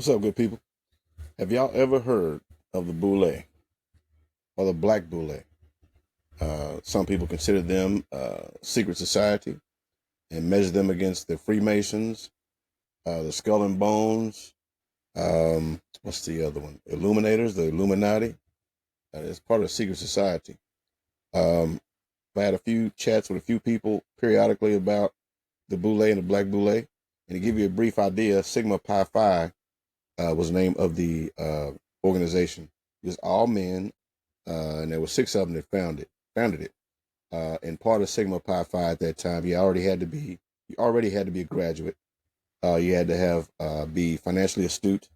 What's up, good people? Have y'all ever heard of the Boule or the Black Boule? Some people consider them secret society and measure them against the Freemasons, the Skull and Bones. What's the other one? Illuminators, the Illuminati. It's part of a secret society. I had a few chats with a few people periodically about the Boule and the Black Boule. And to give you a brief idea, Sigma Pi Phi was the name of the organization. It was all men, and there were 6 of them that founded it. And part of Sigma Pi Phi at that time, you already had to be a graduate. You had to have be financially astute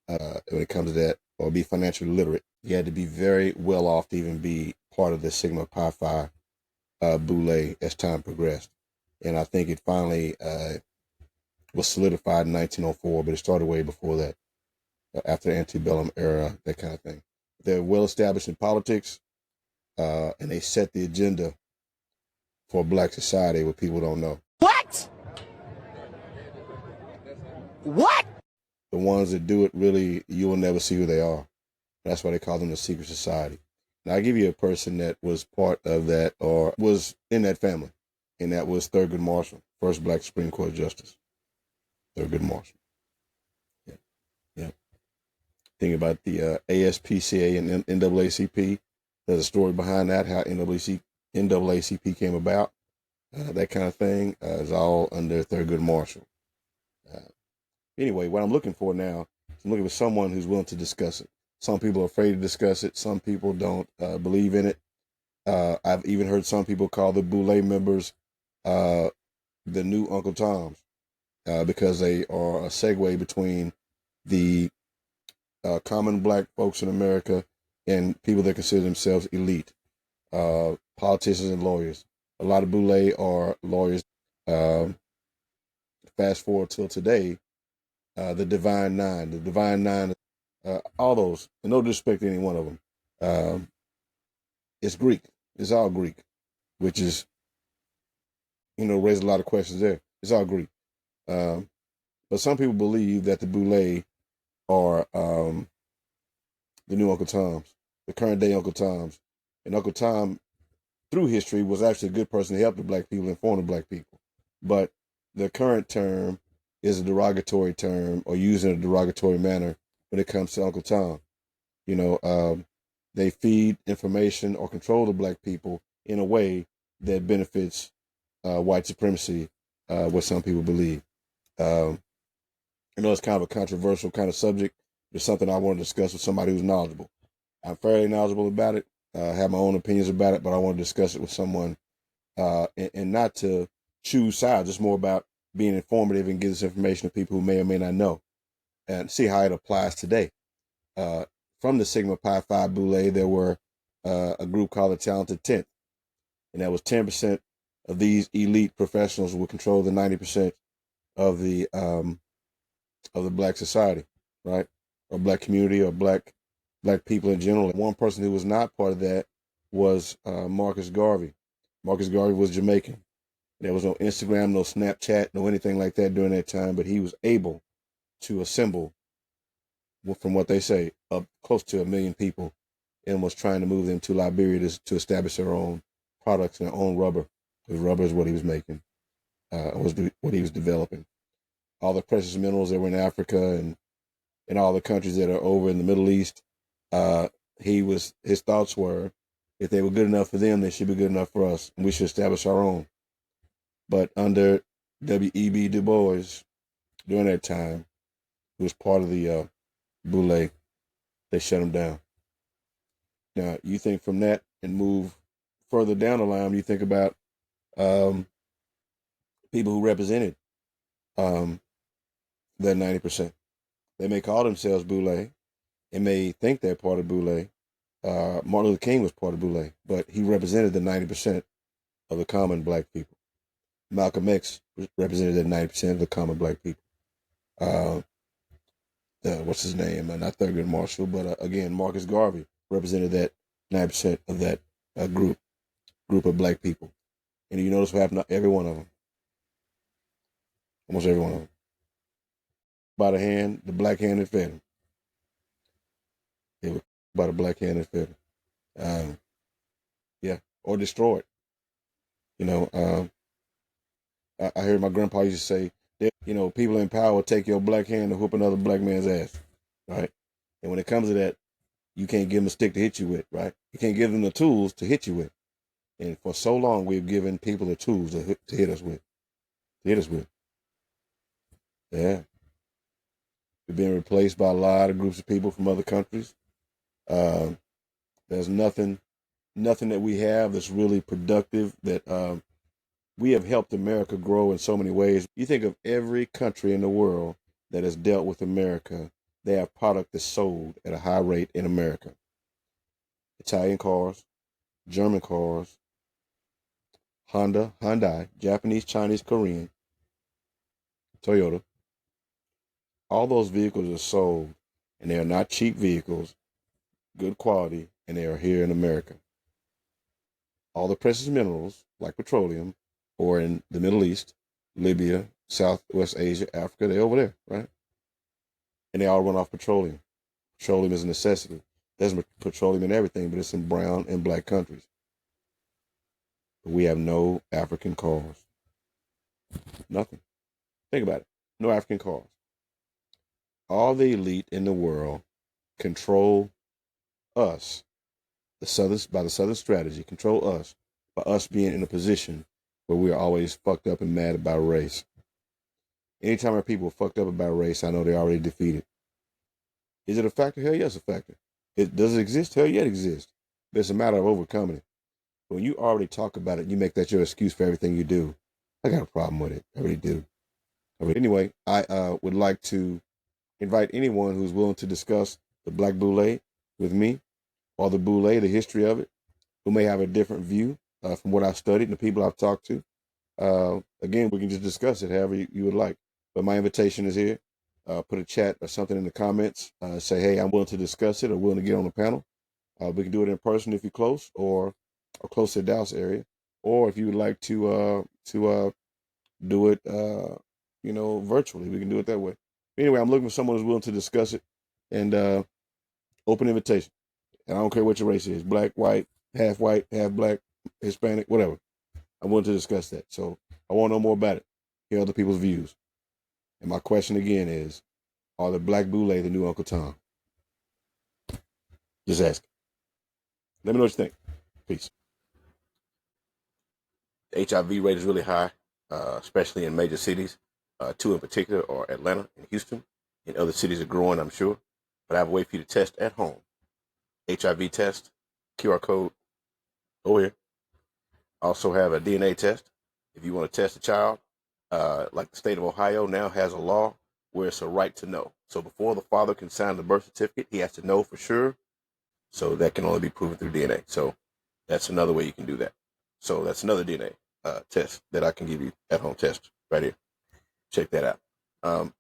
when it comes to that, or be financially literate. You had to be very well off to even be part of the Sigma Pi Phi Boule as time progressed. And I think it finally was solidified in 1904, but it started way before that. After the antebellum era, that kind of thing. They're well established in politics, and they set the agenda for Black society, what people don't know. What? What? The ones that do it, really, you will never see who they are. That's why they call them the secret society. Now, I'll give you a person that was part of that or was in that family, and that was Thurgood Marshall, first Black Supreme Court Justice. Thurgood Marshall. Yeah. Think about the ASPCA and NAACP. There's a story behind that, how NAACP came about. That kind of thing is all under Thurgood Marshall. Anyway, what I'm looking for now is I'm looking for someone who's willing to discuss it. Some people are afraid to discuss it. Some people don't believe in it. I've even heard some people call the Boule members the new Uncle Toms because they are a segue between the common Black folks in America and people that consider themselves elite, politicians and lawyers. A lot of Boule are lawyers. Fast forward till today, the Divine Nine, all those, and no disrespect to any one of them. It's Greek. It's all Greek, which is, raised a lot of questions there. It's all Greek. But some people believe that the Boule are the new Uncle Toms, the current day Uncle Toms. And Uncle Tom, through history, was actually a good person to help the Black people, inform the Black people. But the current term is a derogatory term, or used in a derogatory manner when it comes to Uncle Tom. They feed information or control the Black people in a way that benefits white supremacy, what some people believe. It's kind of a controversial kind of subject. It's something I want to discuss with somebody who's knowledgeable. I'm fairly knowledgeable about it. I have my own opinions about it, but I want to discuss it with someone and not to choose sides. It's more about being informative and give this information to people who may or may not know and see how it applies today. From the Sigma Pi Phi Boule, there were a group called the Talented 10th, and that was 10% of these elite professionals would control the 90% of the Black society, right? Or Black community, or Black people in general. One person who was not part of that was Marcus Garvey. Marcus Garvey was Jamaican. There was no Instagram, no Snapchat, no anything like that during that time, but he was able to assemble, from what they say, up close to 1 million people, and was trying to move them to Liberia to establish their own products and their own rubber. Because rubber is what he was making, what he was developing. All the precious minerals that were in Africa and all the countries that are over in the Middle East, his thoughts were, if they were good enough for them, they should be good enough for us, and we should establish our own. But under W.E.B. Du Bois, during that time, who was part of the Boule, they shut him down. Now, you think from that and move further down the line, you think about people who represented that 90%. They may call themselves Boule. They may think they're part of Boule. Martin Luther King was part of Boule, but he represented the 90% of the common Black people. Malcolm X represented the 90% of the common Black people. What's his name? Not Thurgood Marshall, but again, Marcus Garvey represented that 9% of that group of Black people. And you notice what happened to every one of them. Almost every one of them. by the hand, the black hand that fed him. They were by the black hand that fed him. Yeah, or destroyed. You know, I heard my grandpa used to say, you know, people in power take your black hand and whoop another black man's ass, right? And when it comes to that, you can't give them a stick to hit you with, right? You can't give them the tools to hit you with. And for so long, we've given people the tools to hit us with. To hit us with. Yeah. We've been replaced by a lot of groups of people from other countries. There's nothing that we have that's really productive that we have helped America grow in so many ways. You think of every country in the world that has dealt with America, they have product that's sold at a high rate in America. Italian cars, German cars, Honda, Hyundai, Japanese, Chinese, Korean, Toyota. All those vehicles are sold, and they are not cheap vehicles, good quality, and they are here in America. All the precious minerals, like petroleum, or in the Middle East, Libya, Southwest Asia, Africa, they're over there, right? And they all run off petroleum. Petroleum is a necessity. There's petroleum in everything, but it's in brown and black countries. But we have no African cars. Nothing. Think about it. No African cars. All the elite in the world control us, by the Southern strategy, control us by us being in a position where we are always fucked up and mad about race. Anytime our people are fucked up about race, I know they're already defeated. Is it a factor? Hell yes, it's a factor. Does it exist? Hell yeah, it exists. But it's a matter of overcoming it. When you already talk about it, you make that your excuse for everything you do. I got a problem with it. I really do. Anyway, I would like to invite anyone who's willing to discuss the Black Boule with me, or the Boule, the history of it, who may have a different view from what I've studied and the people I've talked to. Again, we can just discuss it however you would like. But my invitation is here. Put a chat or something in the comments. Say, hey, I'm willing to discuss it or willing to get on the panel. We can do it in person if you're close or close to the Dallas area. Or if you would like to do it, virtually, we can do it that way. Anyway, I'm looking for someone who's willing to discuss it, and open invitation. And I don't care what your race is, black, white, half black, Hispanic, whatever. I'm willing to discuss that. So I want to know more about it, hear other people's views. And my question again is, are the Black Boule the new Uncle Tom? Just ask. Let me know what you think. Peace. The HIV rate is really high, especially in major cities. Two in particular are Atlanta and Houston. And other cities are growing, I'm sure. But I have a way for you to test at home. HIV test, QR code over here. Also have a DNA test. If you want to test a child, like the state of Ohio now has a law where it's a right to know. So before the father can sign the birth certificate, he has to know for sure. So that can only be proven through DNA. So that's another way you can do that. So that's another DNA test that I can give you at home test right here. Check that out.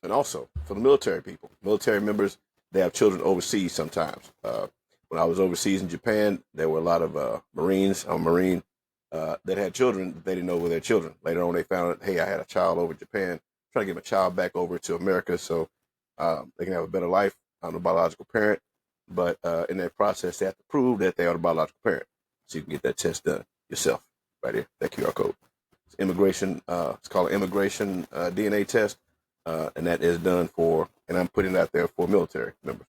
And also for the military people, military members, they have children overseas sometimes. When I was overseas in Japan, there were a lot of Marines, I'm a Marine, that had children that they didn't know were their children. Later on, they found out, hey, I had a child over in Japan, trying to get my child back over to America so they can have a better life. I'm a biological parent, but in that process, they have to prove that they are the biological parent. So you can get that test done yourself right here, that QR code. It's immigration, it's called an immigration DNA test, and that is done for, and I'm putting it out there for military members.